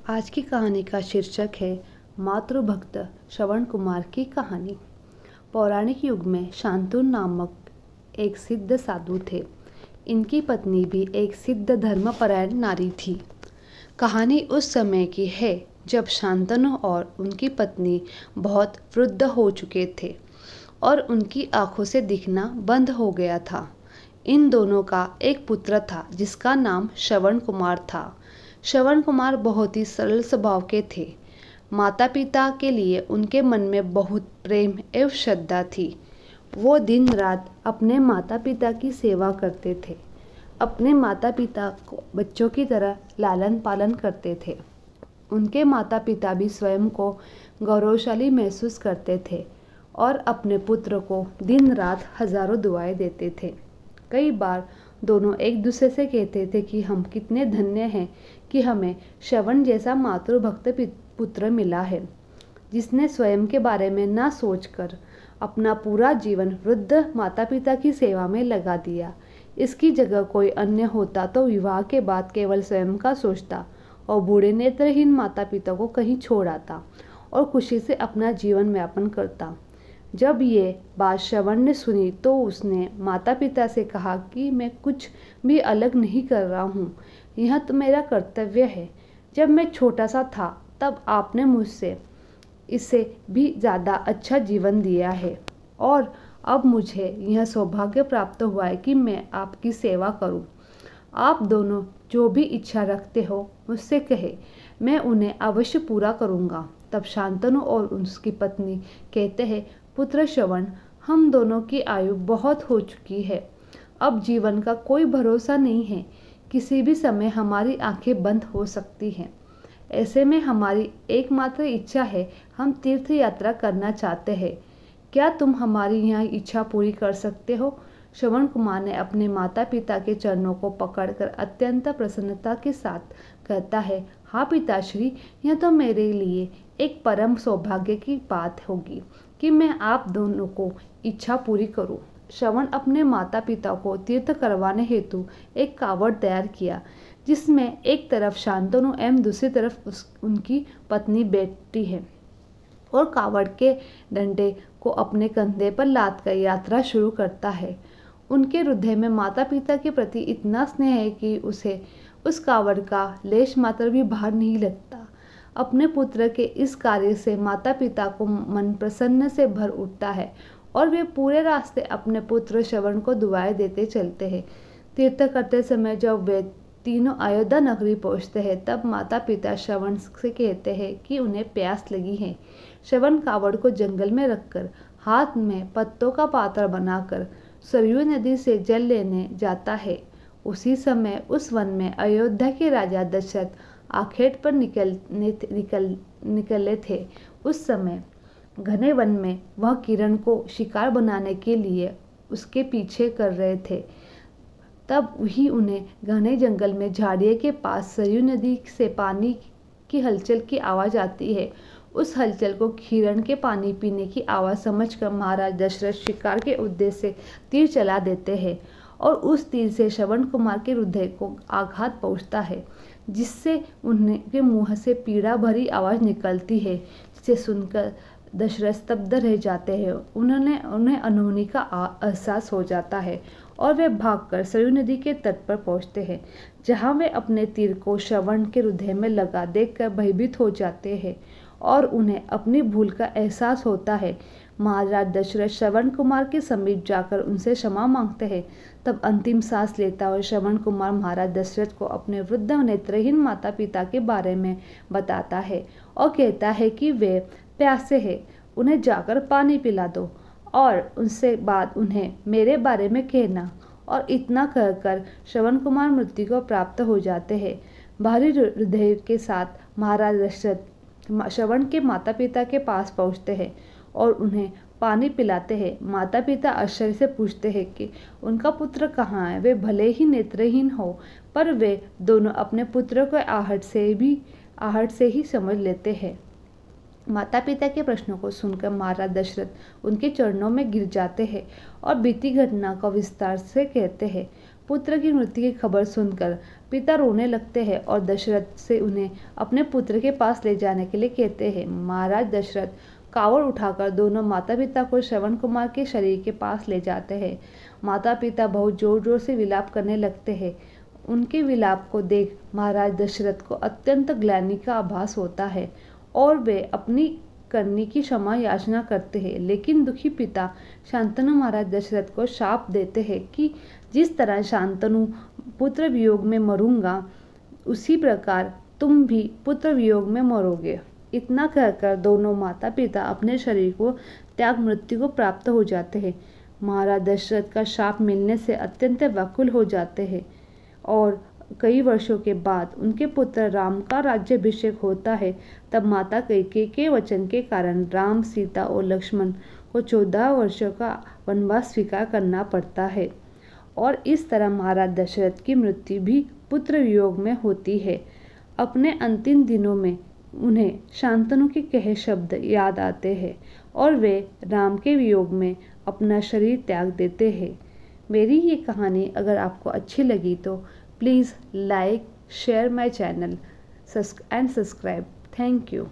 आज की कहानी का शीर्षक है मातृभक्त श्रवण कुमार की कहानी। पौराणिक युग में शांतनु नामक एक सिद्ध साधु थे। इनकी पत्नी भी एक सिद्ध धर्मपरायण नारी थी। कहानी उस समय की है जब शांतनु और उनकी पत्नी बहुत वृद्ध हो चुके थे और उनकी आंखों से दिखना बंद हो गया था। इन दोनों का एक पुत्र था जिसका नाम श्रवण कुमार था। श्रवण कुमार बहुत ही सरल स्वभाव के थे। माता पिता के लिए उनके मन में बहुत प्रेम एवं श्रद्धा थी। वो दिन रात अपने माता पिता की सेवा करते थे। अपने माता पिता को बच्चों की तरह लालन पालन करते थे। उनके माता पिता भी स्वयं को गौरवशाली महसूस करते थे और अपने पुत्र को दिन रात हजारों दुआएं देते थे। कई बार दोनों एक दूसरे से कहते थे कि हम कितने धन्य हैं कि हमें श्रवण जैसा मातृभक्त पुत्र मिला है, जिसने स्वयं के बारे में ना सोचकर अपना पूरा जीवन वृद्ध माता पिता की सेवा में लगा दिया। इसकी जगह कोई अन्य होता तो विवाह के बाद केवल स्वयं का सोचता और बूढ़े नेत्रहीन माता पिता को कहीं छोड़ आता और खुशी से अपना जीवन यापन करता। जब ये बात श्रवण ने सुनी तो उसने माता पिता से कहा कि मैं कुछ भी अलग नहीं कर रहा हूँ, यह तो मेरा कर्तव्य है। जब मैं छोटा सा था तब आपने मुझसे इससे भी ज़्यादा अच्छा जीवन दिया है और अब मुझे यह सौभाग्य प्राप्त हुआ है कि मैं आपकी सेवा करूं। आप दोनों जो भी इच्छा रखते हो मुझसे कहे, मैं उन्हें अवश्य पूरा करूंगा। तब शांतनु और उसकी पत्नी कहते हैं, पुत्र श्रवण, हम दोनों की आयु बहुत हो चुकी है। अब जीवन का कोई भरोसा नहीं है। किसी भी समय हमारी आंखें बंद हो सकती हैं। ऐसे में हमारी एकमात्र इच्छा है, हम तीर्थ यात्रा करना चाहते हैं। क्या तुम हमारी यह इच्छा पूरी कर सकते हो? श्रवण कुमार ने अपने माता पिता के चरणों को पकड़कर अत्यंत प्रसन्नता के साथ कहता है, हाँ पिताश्री, यह तो मेरे लिए एक परम सौभाग्य की बात होगी कि मैं आप दोनों को इच्छा पूरी करूं। श्रवण अपने माता पिता को तीर्थ करवाने हेतु एक कावड़ तैयार किया, जिसमें एक तरफ शांतनु एवं दूसरी तरफ उनकी पत्नी बैठती है और कावड़ के डंडे को अपने कंधे पर लाद कर यात्रा शुरू करता है। उनके हृदय में माता पिता के प्रति इतना स्नेह है कि उसे उस कावड़ का लेश मात्र भी भार नहीं लगता। अपने पुत्र के इस कार्य से माता पिता को मन प्रसन्न से भर उठता है और वे पूरे रास्ते अपने पुत्र श्रवण को दुआएं देते चलते हैं। तीर्थ करते समय जब वे तीनों अयोध्या नगरी पहुंचते हैं तब माता पिता श्रवण से कहते हैं कि उन्हें प्यास लगी है। श्रवण कावड़ को जंगल में रखकर हाथ में पत्तों का पात्र बनाकर सरयू नदी से जल लेने जाता है। उसी समय उस वन में अयोध्या के राजा दशरथ आखेट पर निकले थे। उस समय घने वन में वह किरण को शिकार बनाने के लिए उसके पीछे कर रहे थे। तब ही उन्हें घने जंगल में झाड़ियों के पास सरयू नदी से पानी की हलचल की आवाज़ आती है। उस हलचल को हिरण के पानी पीने की आवाज़ समझकर महाराज दशरथ शिकार के उद्देश्य से तीर चला देते हैं और उस तीर से श्रवण कुमार के हृदय को आघात पहुंचता है, जिससे उनके मुंह से पीड़ा भरी आवाज़ निकलती है, जिसे सुनकर दशरथ स्तब्ध रह जाते हैं। उन्हें अनहोनी का एहसास हो जाता है और वे भागकर सरयू नदी के तट पर पहुंचते हैं, जहां वे अपने तीर को श्रवण के हृदय में लगा देखकर भयभीत हो जाते हैं और उन्हें अपनी भूल का एहसास होता है। महाराज दशरथ श्रवण कुमार के समीप जाकर उनसे क्षमा मांगते हैं। तब अंतिम सांस लेता हुआ श्रवण कुमार महाराज दशरथ को अपने वृद्ध नेत्रहीन माता पिता के बारे में बताता है और कहता है कि वे प्यासे हैं, उन्हें जाकर पानी पिला दो और उनसे बाद उन्हें मेरे बारे में कहना। और इतना कहकर श्रवण कुमार मृत्यु को प्राप्त हो जाते हैं। भारी हृदय के साथ महाराज दशरथ श्रवण के माता पिता के पास पहुंचते हैं और उन्हें पानी पिलाते हैं। माता पिता आश्चर्य से पूछते हैं कि उनका पुत्र कहाँ है। वे भले ही नेत्रहीन हो पर वे दोनों अपने पुत्र को आहट से ही समझ लेते हैं। माता पिता के प्रश्नों को सुनकर महाराज दशरथ उनके चरणों में गिर जाते हैं और बीती घटना को विस्तार से कहते हैं। पुत्र की मृत्यु की खबर सुनकर पिता रोने लगते हैं और दशरथ से उन्हें अपने पुत्र के पास ले जाने के लिए कहते हैं। महाराज दशरथ कावड़ उठाकर दोनों माता पिता को श्रवण कुमार के शरीर के पास ले जाते हैं। माता पिता बहुत जोर जोर से विलाप करने लगते हैं। उनके विलाप को देख महाराज दशरथ को अत्यंत ग्लानि का आभास होता है और वे अपनी करनी की क्षमा याचना करते हैं। लेकिन दुखी पिता शांतनु महाराज दशरथ को शाप देते हैं कि जिस तरह शांतनु पुत्र वियोग में मरूंगा, उसी प्रकार तुम भी पुत्र वियोग में मरोगे। इतना कहकर दोनों माता पिता अपने शरीर को त्याग मृत्यु को प्राप्त हो जाते हैं। महाराज दशरथ का शाप मिलने से अत्यंत व्याकुल हो जाते हैं और कई वर्षों के बाद उनके पुत्र राम का राज्याभिषेक होता है। तब माता कैकेयी के वचन के कारण राम, सीता और लक्ष्मण को 14 वर्षों का वनवास स्वीकार करना पड़ता है और इस तरह महाराज दशरथ की मृत्यु भी पुत्र वियोग में होती है। अपने अंतिम दिनों में उन्हें शांतनु के कहे शब्द याद आते हैं और वे राम के वियोग में अपना शरीर त्याग देते हैं। मेरी ये कहानी अगर आपको अच्छी लगी तो please like, share my channel and subscribe. Thank you.